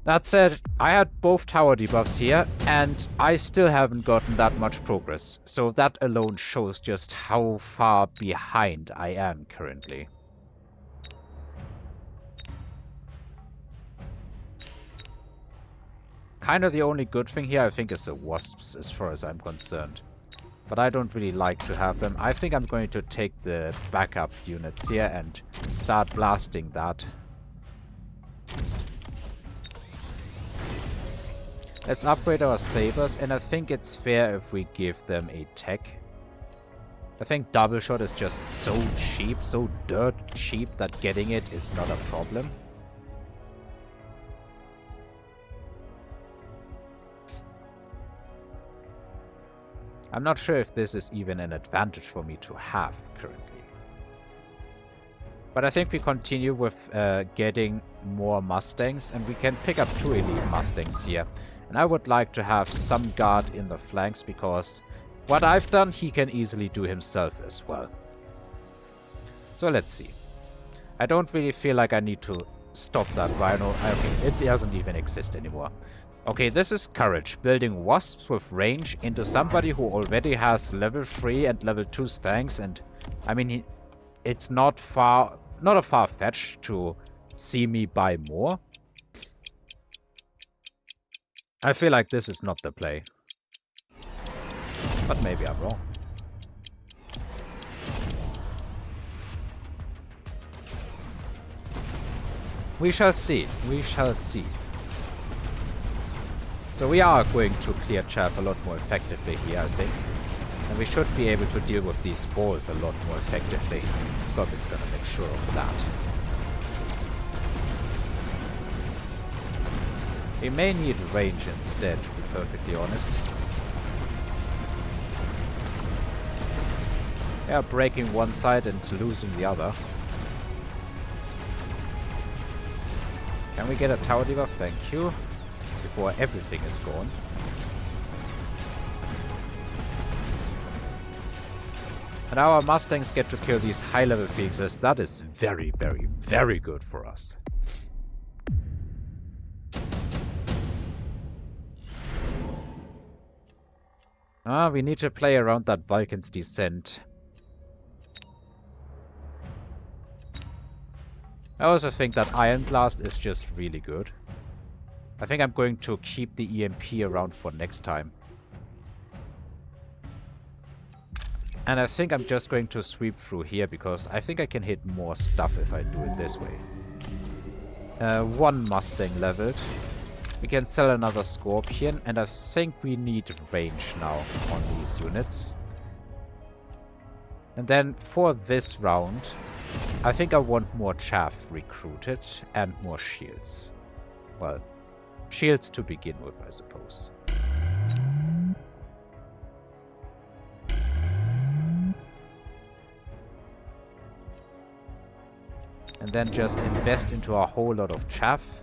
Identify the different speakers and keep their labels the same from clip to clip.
Speaker 1: That said, I had both tower debuffs here, and I still haven't gotten that much progress, so that alone shows just how far behind I am currently. Kind of the only good thing here, I think, is the wasps, as far as I'm concerned. But I don't really like to have them. I think I'm going to take the backup units here and start blasting that. Let's upgrade our sabers, and I think it's fair if we give them a tech. I think double shot is just so cheap, so dirt cheap, that getting it is not a problem. I'm not sure if this is even an advantage for me to have currently. But I think we continue with getting more Mustangs, and we can pick up 2 elite Mustangs here. And I would like to have some guard in the flanks, because what I've done, he can easily do himself as well. So let's see. I don't really feel like I need to stop that Rhino. Okay, it doesn't even exist anymore. Okay, this is courage. Building wasps with range into somebody who already has level 3 and level 2 stanks. And I mean, it's not a far-fetched to see me buy more. I feel like this is not the play. But maybe I'm wrong. We shall see. We shall see. So we are going to clear chaff a lot more effectively here, I think. And we should be able to deal with these balls a lot more effectively. Scorpion's gonna make sure of that. We may need range instead, to be perfectly honest. Yeah, breaking one side and losing the other. Can we get a tower debuff? Thank you. Before everything is gone. And our Mustangs get to kill these high-level Phoenixes. That is very, very, very good for us. We need to play around that Vulcan's Descent. I also think that Iron Blast is just really good. I think I'm going to keep the EMP around for next time. And I think I'm just going to sweep through here, because I think I can hit more stuff if I do it this way. 1 Mustang leveled. We can sell another Scorpion, and I think we need range now on these units. And then for this round, I think I want more chaff recruited and more shields. Well, shields to begin with, I suppose. And then just invest into a whole lot of chaff.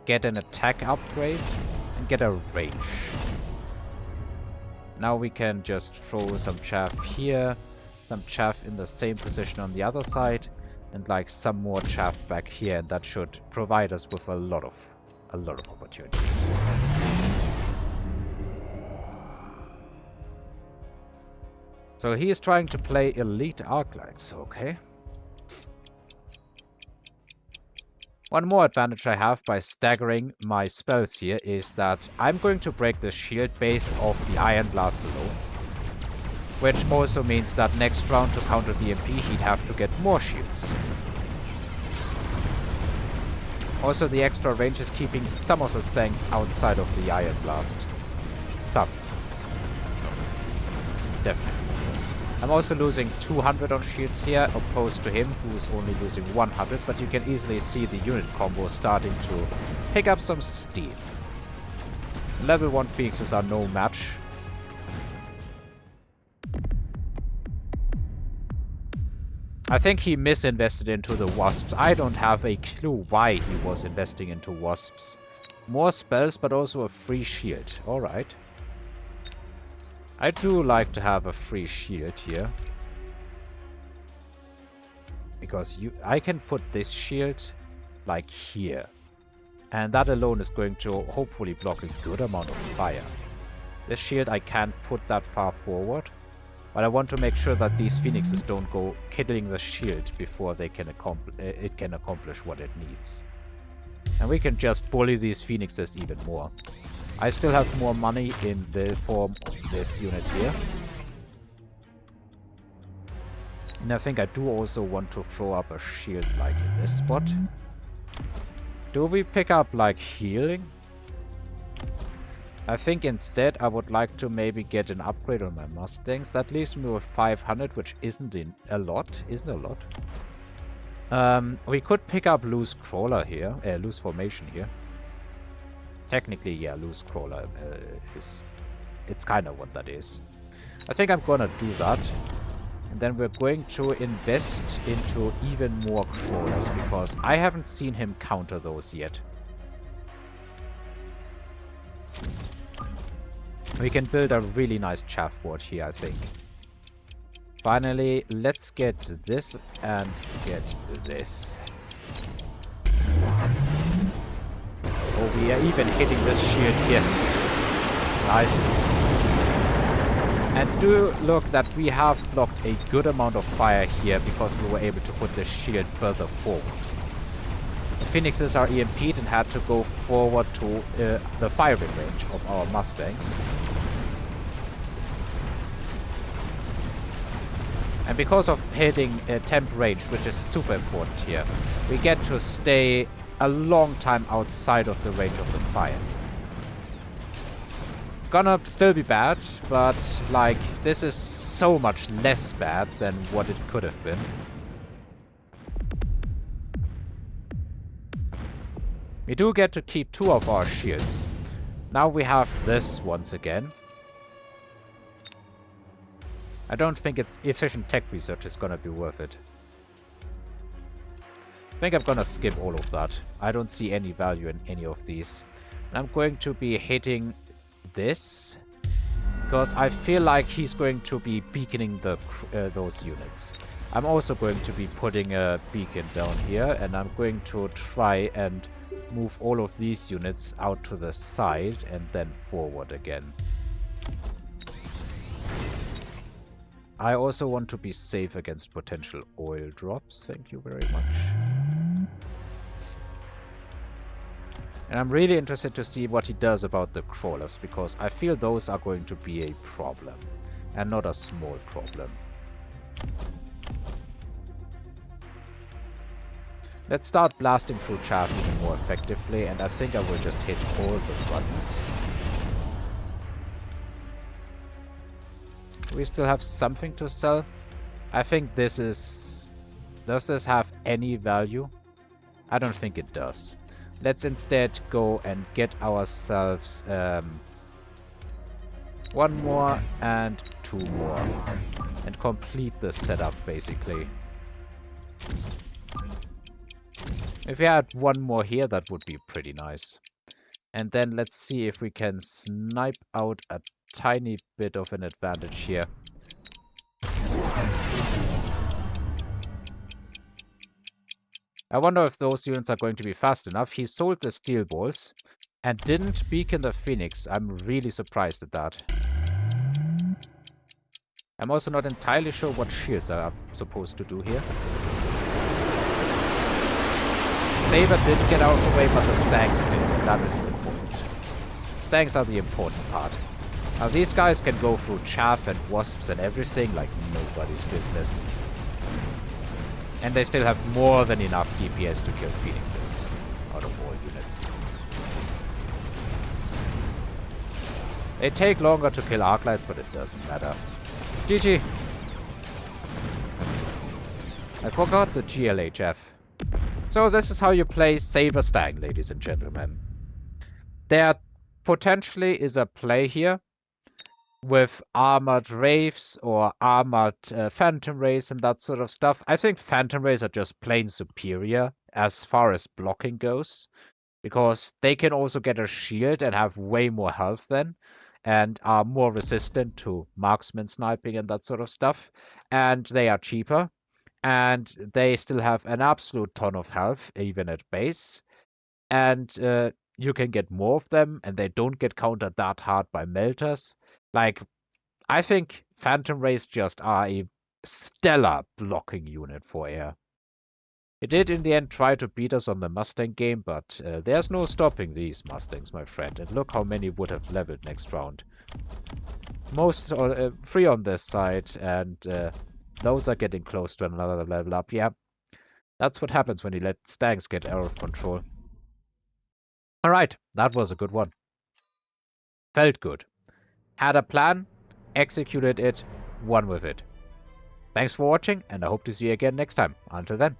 Speaker 1: Get an attack upgrade and get a range. Now we can just throw some chaff here, some chaff in the same position on the other side, and like some more chaff back here, and that should provide us with a lot of opportunities. So he is trying to play elite arc lights, okay. One more advantage I have by staggering my spells here is that I'm going to break the shield base of the Iron Blast alone. Which also means that next round to counter the MP he'd have to get more shields. Also the extra range is keeping some of the stanks outside of the Iron Blast. Some. Definitely. I'm also losing 200 on shields here, opposed to him, who is only losing 100, but you can easily see the unit combo starting to pick up some steam. Level 1 Phoenixes are no match. I think he misinvested into the Wasps. I don't have a clue why he was investing into Wasps. More spells, but also a free shield. Alright. I do like to have a free shield here. Because I can put this shield like here. And that alone is going to hopefully block a good amount of fire. This shield I can't put that far forward. But I want to make sure that these phoenixes don't go killing the shield before they can it can accomplish what it needs. And we can just bully these phoenixes even more. I still have more money in the form of this unit here. And I think I do also want to throw up a shield like in this spot. Do we pick up like healing? I think instead I would like to maybe get an upgrade on my Mustangs. That leaves me with 500, which isn't a lot. We could pick up loose crawler here, loose formation here. Technically, yeah, loose crawler it's kind of what that is. I think I'm gonna do that. And then we're going to invest into even more crawlers, because I haven't seen him counter those yet. We can build a really nice chaff board here, I think. Finally, let's get this and get this. Oh, we are even hitting this shield here. Nice. And do look that we have blocked a good amount of fire here because we were able to put the shield further forward. The Phoenixes are EMP'd and had to go forward to the firing range of our Mustangs. And because of hitting temp range, which is super important here, we get to stay a long time outside of the range of the fire. It's gonna still be bad, but like this is so much less bad than what it could have been. We do get to keep 2 of our shields. Now we have this once again. I don't think its efficient tech research is gonna be worth it. I think I'm gonna skip all of that. I don't see any value in any of these. And I'm going to be hitting this, because I feel like he's going to be beaconing those units. I'm also going to be putting a beacon down here, and I'm going to try and move all of these units out to the side and then forward again. I also want to be safe against potential oil drops. Thank you very much. And I'm really interested to see what he does about the crawlers, because I feel those are going to be a problem. And not a small problem. Let's start blasting through chaff even more effectively, and I think I will just hit all the buttons. Do we still have something to sell? I think this is... Does this have any value? I don't think it does. Let's instead go and get ourselves 1 more and 2 more. And complete the setup, basically. If we had 1 more here, that would be pretty nice. And then let's see if we can snipe out a tiny bit of an advantage here. I wonder if those units are going to be fast enough. He sold the steel balls and didn't beacon the Phoenix. I'm really surprised at that. I'm also not entirely sure what shields are supposed to do here. Saber did get out of the way, but the Stangs did, and that is important. Stangs are the important part. Now these guys can go through chaff and wasps and everything like nobody's business. And they still have more than enough DPS to kill Phoenixes out of all units. They take longer to kill Arclights, but it doesn't matter. GG! I forgot the GLHF. So this is how you play Saber-Stang, ladies and gentlemen. There potentially is a play here with armored Wraiths or armored Phantom Rays and that sort of stuff. I think Phantom Rays are just plain superior as far as blocking goes, because they can also get a shield and have way more health then, and are more resistant to marksman sniping and that sort of stuff, and they are cheaper. And they still have an absolute ton of health, even at base. and you can get more of them, and they don't get countered that hard by melters. Like, I think Phantom Rays just are a stellar blocking unit for air. It did in the end try to beat us on the Mustang game, but there's no stopping these Mustangs, my friend. And look how many would have leveled next round. Most, 3 on this side, and those are getting close to another level up. Yeah, that's what happens when you let Stangs get out of control. Alright, that was a good one. Felt good. Had a plan, executed it, won with it. Thanks for watching, and I hope to see you again next time. Until then.